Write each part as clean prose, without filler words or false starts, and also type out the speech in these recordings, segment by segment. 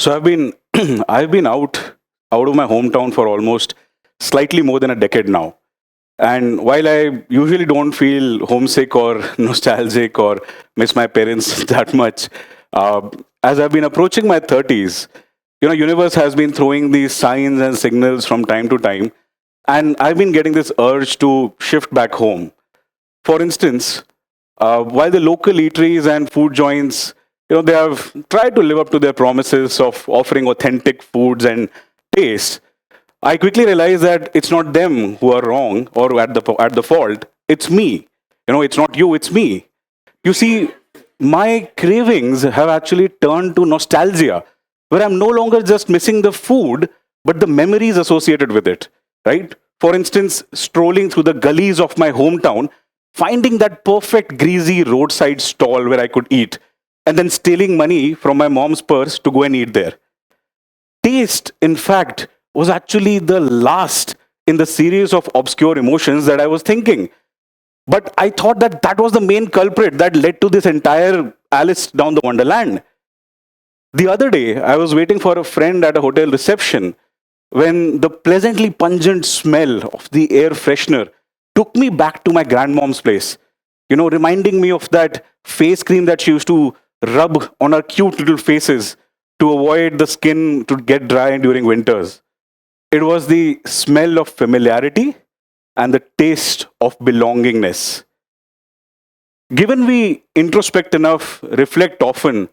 So I've been I've been out of my hometown for almost slightly more than a decade now. And while I usually don't feel homesick or nostalgic or miss my parents that much, uh, as I've been approaching my 30s, universe has been throwing these signs and signals from time to time, and I've been getting this urge to shift back home. For instance, while the local eateries and food joints, they have tried to live up to their promises of offering authentic foods and taste, I quickly realized that it's not them who are wrong or at the fault. It's me. It's not you. It's me. You see, my cravings have actually turned to nostalgia, where I'm no longer just missing the food, but the memories associated with it. Right? For instance, strolling through the gullies of my hometown, finding that perfect greasy roadside stall where I could eat, and then stealing money from my mom's purse to go and eat there. Taste, in fact, was actually the last in the series of obscure emotions that I was thinking. But I thought that that was the main culprit that led to this entire Alice down the Wonderland. The other day, I was waiting for a friend at a hotel reception when the pleasantly pungent smell of the air freshener took me back to my grandmom's place, reminding me of that face cream that she used to rub on our cute little faces to avoid the skin to get dry during winters. It was the smell of familiarity and the taste of belongingness. Given we introspect enough, reflect often,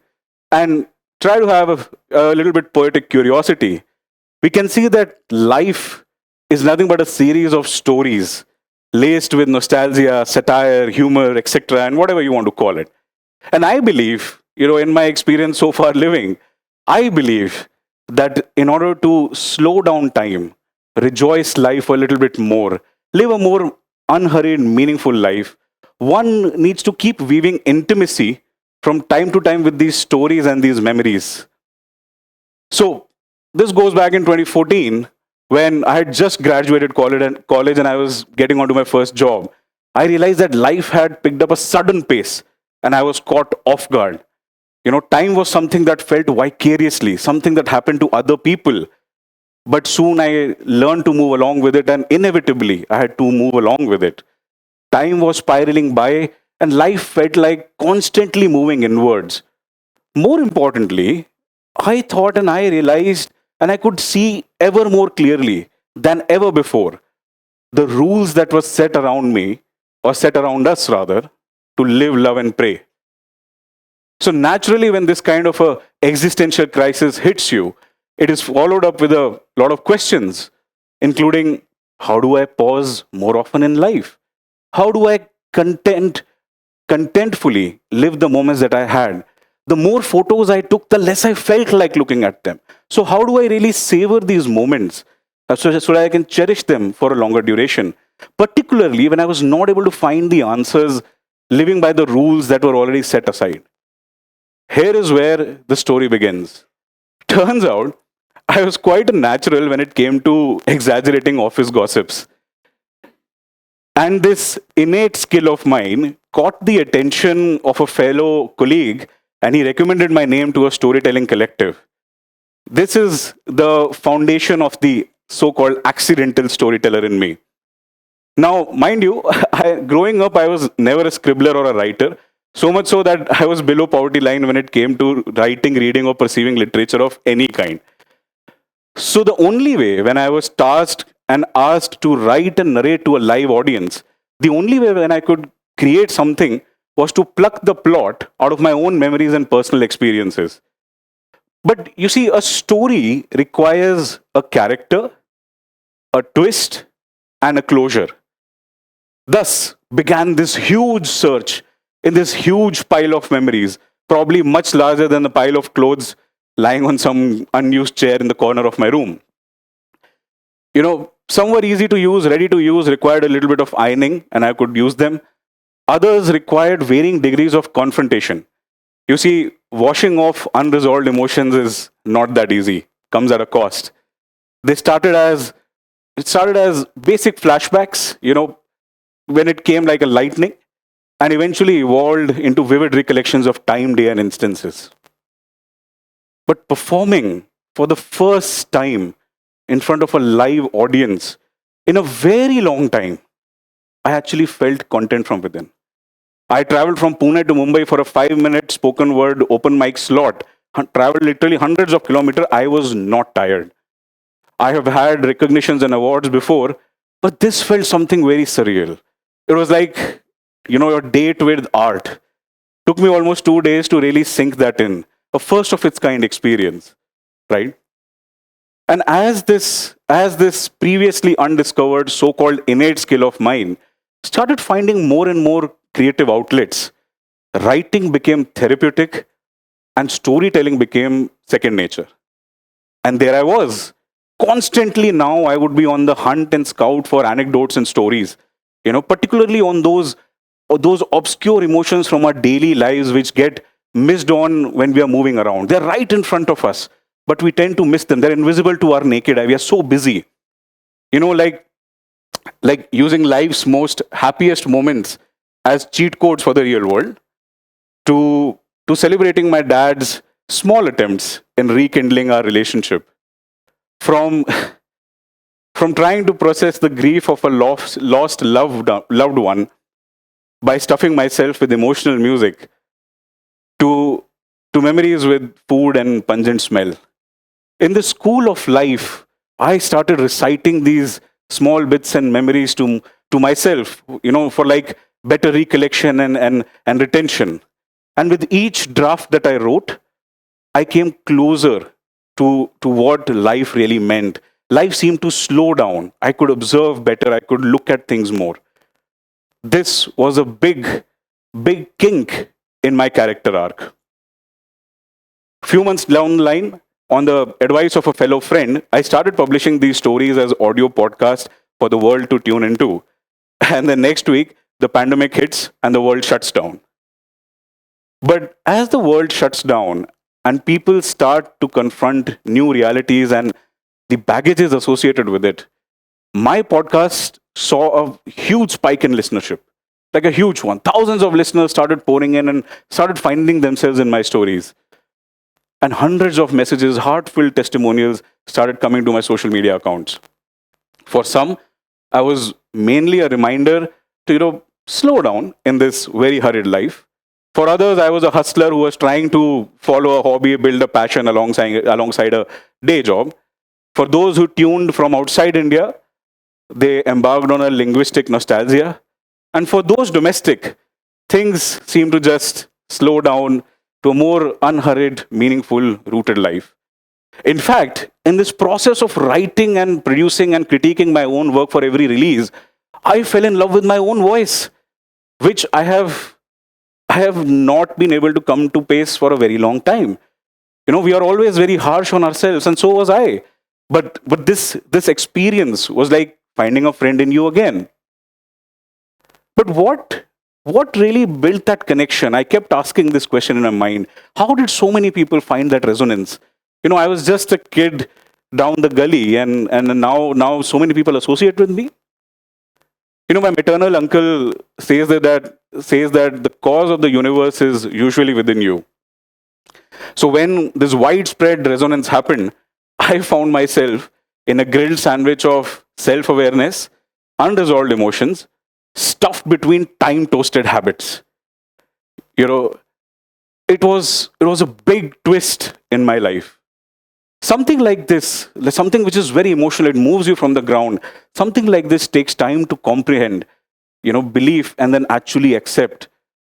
and try to have a little bit poetic curiosity, we can see that life is nothing but a series of stories laced with nostalgia, satire, humor, etc., and whatever you want to call it. And I believe, in my experience so far living, I believe that in order to slow down time, rejoice life a little bit more, live a more unhurried, meaningful life, one needs to keep weaving intimacy from time to time with these stories and these memories. So, this goes back in 2014 when I had just graduated college and I was getting onto my first job. I realized that life had picked up a sudden pace and I was caught off guard. Time was something that felt vicariously, something that happened to other people. But soon I learned to move along with it, and inevitably I had to move along with it. Time was spiraling by, and life felt like constantly moving inwards. More importantly, I thought and I realized, and I could see ever more clearly than ever before the rules that were set around me, or set around us rather, to live, love, and pray. So naturally, when this kind of a existential crisis hits you, it is followed up with a lot of questions, including how do I pause more often in life? How do I contentfully live the moments that I had? The more photos I took, the less I felt like looking at them. So how do I really savor these moments so that I can cherish them for a longer duration? Particularly when I was not able to find the answers living by the rules that were already set aside. Here is where the story begins. Turns out, I was quite a natural when it came to exaggerating office gossips. And this innate skill of mine caught the attention of a fellow colleague, and he recommended my name to a storytelling collective. This is the foundation of the so called accidental storyteller in me. Now, mind you, growing up, I was never a scribbler or a writer, so much so that I was below poverty line when it came to writing, reading, or perceiving literature of any kind. So, the only way when I was tasked and asked to write and narrate to a live audience, the only way when I could create something was to pluck the plot out of my own memories and personal experiences. But you see, a story requires a character, a twist, and a closure. Thus began this huge search in this huge pile of memories, probably much larger than the pile of clothes lying on some unused chair in the corner of my room. Some were easy to use, ready to use, required a little bit of ironing, and I could use them. Others required varying degrees of confrontation. You see, washing off unresolved emotions is not that easy, comes at a cost. They started as it started as basic flashbacks, when it came like a lightning, and eventually evolved into vivid recollections of time, day, and instances. But performing for the first time in front of a live audience in a very long time, I actually felt content from within. I traveled from Pune to Mumbai for a 5-minute spoken word open mic slot, traveled literally hundreds of kilometers. I was not tired. I have had recognitions and awards before, but this felt something very surreal. It was like, your date with art. Took me almost 2 days to really sink that in. A first of its kind experience, right? And as this previously undiscovered so-called innate skill of mine started finding more and more creative outlets, writing became therapeutic and storytelling became second nature. And there I was. Constantly now I would be on the hunt and scout for anecdotes and stories, particularly on those obscure emotions from our daily lives which get missed on when we are moving around. They're right in front of us, but we tend to miss them. They're invisible to our naked eye. We are so busy. Like using life's most happiest moments as cheat codes for the real world, to celebrating my dad's small attempts in rekindling our relationship, from from trying to process the grief of a lost loved one by stuffing myself with emotional music, to memories with food and pungent smell. In the school of life, I started reciting these small bits and memories to myself, for like better recollection and retention. And with each draft that I wrote, I came closer to what life really meant. Life seemed to slow down. I could observe better. I could look at things more. This was a big, big kink in my character arc. Few months down the line, on the advice of a fellow friend, I started publishing these stories as audio podcasts for the world to tune into. And the next week, the pandemic hits and the world shuts down. But as the world shuts down and people start to confront new realities and the baggages associated with it, my podcast saw a huge spike in listenership, like a huge one. Thousands of listeners started pouring in and started finding themselves in my stories. And hundreds of messages, heartfelt testimonials started coming to my social media accounts. For some, I was mainly a reminder to, slow down in this very hurried life. For others, I was a hustler who was trying to follow a hobby, build a passion alongside a day job. For those who tuned from outside India, they embarked on a linguistic nostalgia. And for those domestic, things seemed to just slow down to a more unhurried, meaningful, rooted life. In fact, in this process of writing and producing and critiquing my own work for every release, I fell in love with my own voice, which I have not been able to come to pace for a very long time. We are always very harsh on ourselves, and so was I. But this experience was like finding a friend in you again. But what really built that connection? I kept asking this question in my mind. How did so many people find that resonance? I was just a kid down the gully, and now so many people associate with me. My maternal uncle says that the cause of the universe is usually within you. So when this widespread resonance happened, I found myself in a grilled sandwich of self-awareness, unresolved emotions, stuffed between time-toasted habits. It was a big twist in my life. Something like this, something which is very emotional, it moves you from the ground. Something like this takes time to comprehend, belief and then actually accept.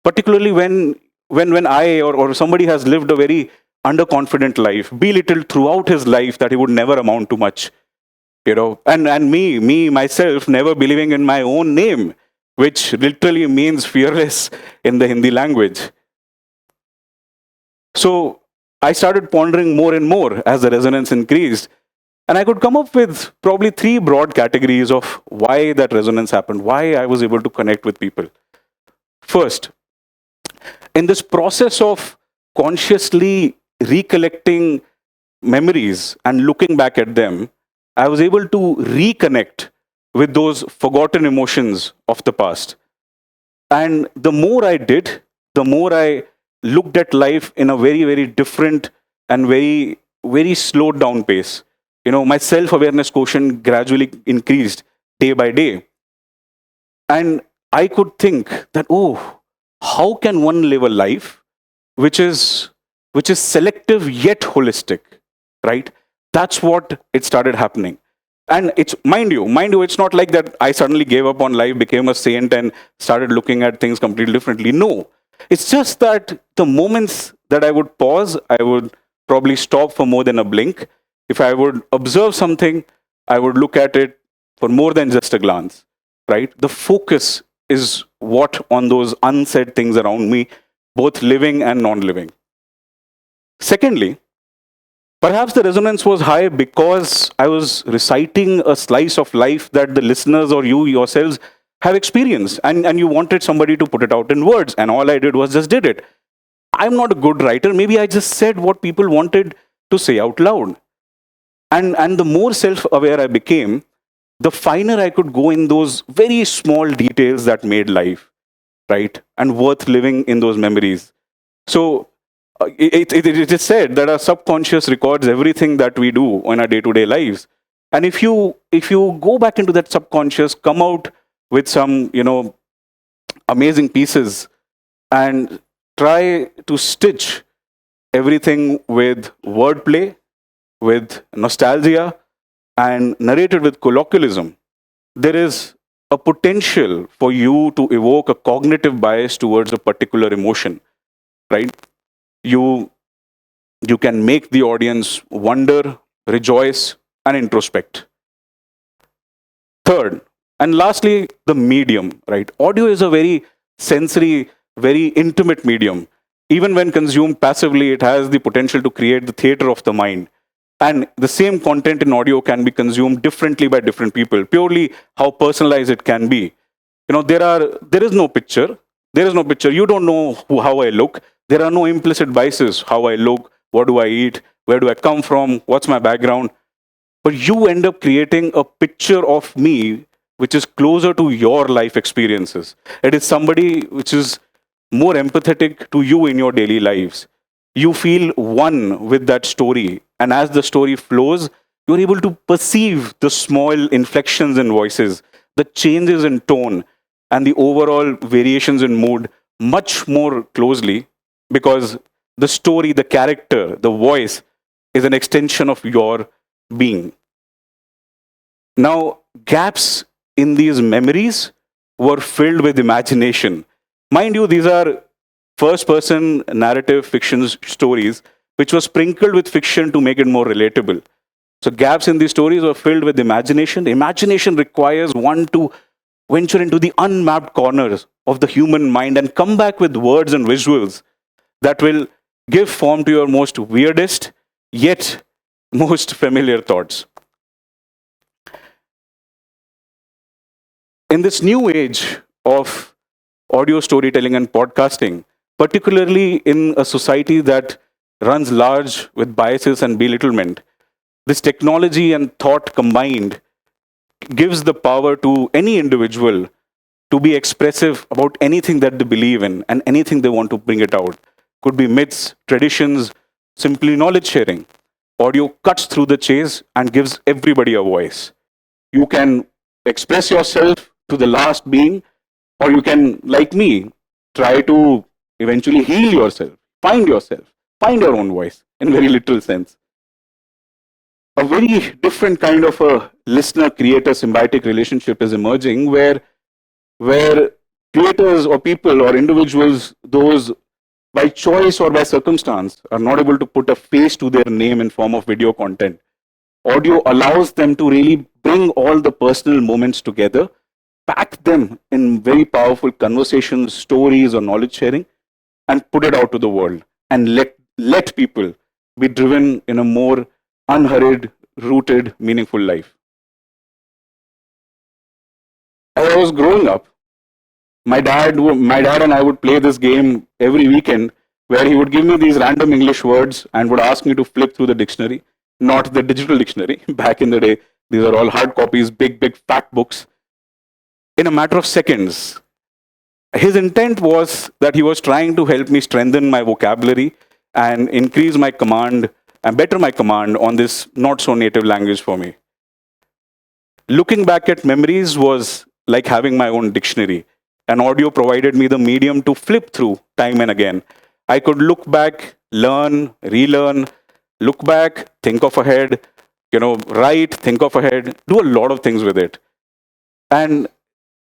Particularly when I or somebody has lived a very underconfident life, belittled throughout his life that he would never amount to much. And me myself never believing in my own name, which literally means fearless in the Hindi language. So I started pondering more and more as the resonance increased. And I could come up with probably 3 broad categories of why that resonance happened, why I was able to connect with people. First, in this process of consciously recollecting memories and looking back at them, I was able to reconnect with those forgotten emotions of the past. And the more I did, the more I looked at life in a very, very different and very, very slowed down pace. My self-awareness quotient gradually increased day by day. And I could think that, oh, how can one live a life which is selective yet holistic, right? That's what it started happening. And it's mind you, it's not like that I suddenly gave up on life, became a saint, and started looking at things completely differently. No. It's just that the moments that I would pause, I would probably stop for more than a blink. If I would observe something, I would look at it for more than just a glance, right? The focus is what on those unsaid things around me, both living and non living. Secondly, perhaps the resonance was high because I was reciting a slice of life that the listeners or you yourselves have experienced, and you wanted somebody to put it out in words, and all I did was just did it. I'm not a good writer. Maybe I just said what people wanted to say out loud. And the more self-aware I became, the finer I could go in those very small details that made life, right? And worth living in those memories. So it is said that our subconscious records everything that we do in our day-to-day lives. And if you go back into that subconscious, come out with some amazing pieces, and try to stitch everything with wordplay, with nostalgia, and narrated with colloquialism, there is a potential for you to evoke a cognitive bias towards a particular emotion, right? You you can make the audience wonder, rejoice, and introspect. Third, and lastly, the medium, right? Audio is a very sensory, very intimate medium. Even when consumed passively, it has the potential to create the theater of the mind. And the same content in audio can be consumed differently by different people, purely how personalized it can be. There is no picture. There is no picture. You don't know how I look. There are no implicit biases. How I look, what do I eat, where do I come from, what's my background. But you end up creating a picture of me which is closer to your life experiences. It is somebody which is more empathetic to you in your daily lives. You feel one with that story. And as the story flows, you're able to perceive the small inflections in voices, the changes in tone, and the overall variations in mood much more closely, because the story, the character, the voice is an extension of your being. Now, gaps in these memories were filled with imagination. Mind you, these are first person narrative fiction stories, which was sprinkled with fiction to make it more relatable. So, gaps in these stories were filled with imagination. Imagination requires one to venture into the unmapped corners of the human mind and come back with words and visuals that will give form to your most weirdest yet most familiar thoughts. In this new age of audio storytelling and podcasting, particularly in a society that runs large with biases and belittlement, this technology and thought combined gives the power to any individual to be expressive about anything that they believe in and anything they want to bring it out. Could be myths, traditions, simply knowledge sharing. Audio cuts through the chase and gives everybody a voice. You can express yourself to the last being, or you can, like me, try to eventually heal yourself, find your own voice in very literal sense. A very different kind of a listener-creator symbiotic relationship is emerging, where creators or people or individuals, those by choice or by circumstance, are not able to put a face to their name in form of video content. Audio allows them to really bring all the personal moments together, pack them in very powerful conversations, stories, or knowledge sharing, and put it out to the world, and let people be driven in a more unhurried, rooted, meaningful life. As I was growing up, my dad and I would play this game every weekend, where he would give me these random English words and would ask me to flip through the dictionary, not the digital dictionary. Back in the day, these are all hard copies, big fat books. In a matter of seconds, his intent was that he was trying to help me strengthen my vocabulary and increase my command and better my command on this not so native language for me. Looking back at memories was like having my own dictionary. And audio provided me the medium to flip through time and again. I could look back, learn, relearn, look back, think of ahead, write, think of ahead, do a lot of things with it. And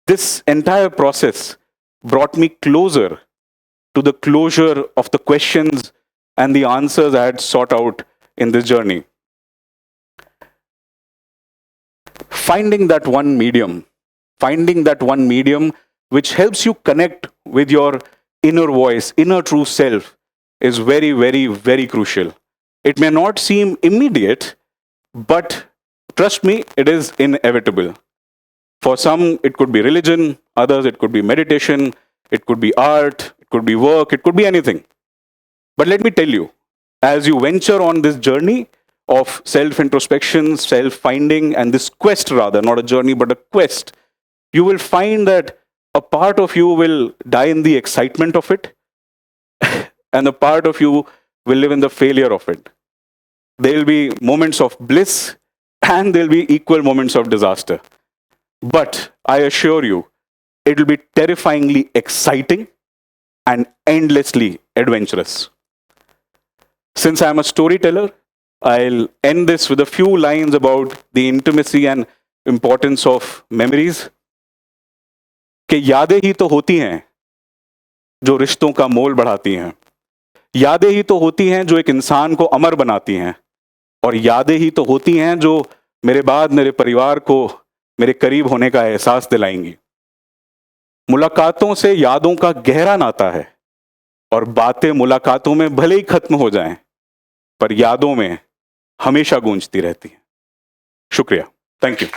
this entire process brought me closer to the closure of the questions and the answers I had sought out in this journey. Finding that one medium which helps you connect with your inner voice, inner true self, is very, very, very crucial. It may not seem immediate, but trust me, it is inevitable. For some, it could be religion, others, it could be meditation, it could be art, it could be work, it could be anything. But let me tell you, as you venture on this journey of self-introspection, self-finding, and this quest rather, not a journey, but a quest, you will find that a part of you will die in the excitement of it, and a part of you will live in the failure of it. There will be moments of bliss, and there will be equal moments of disaster. But I assure you, it will be terrifyingly exciting and endlessly adventurous. Since I am a storyteller, I'll end this with a few lines about the intimacy and importance of memories. कि यादें ही तो होती हैं जो रिश्तों का मोल बढ़ाती हैं, यादें ही तो होती हैं जो एक इंसान को अमर बनाती हैं, और यादें ही तो होती हैं जो मेरे बाद मेरे परिवार को मेरे करीब होने का एहसास दिलाएंगी। मुलाकातों से यादों का गहरा नाता है, और बातें मुलाकातों में भले ही खत्म हो जाएं, पर यादों में हमेशा गूंजती रहती हैं। शुक्रिया, थैंक यू।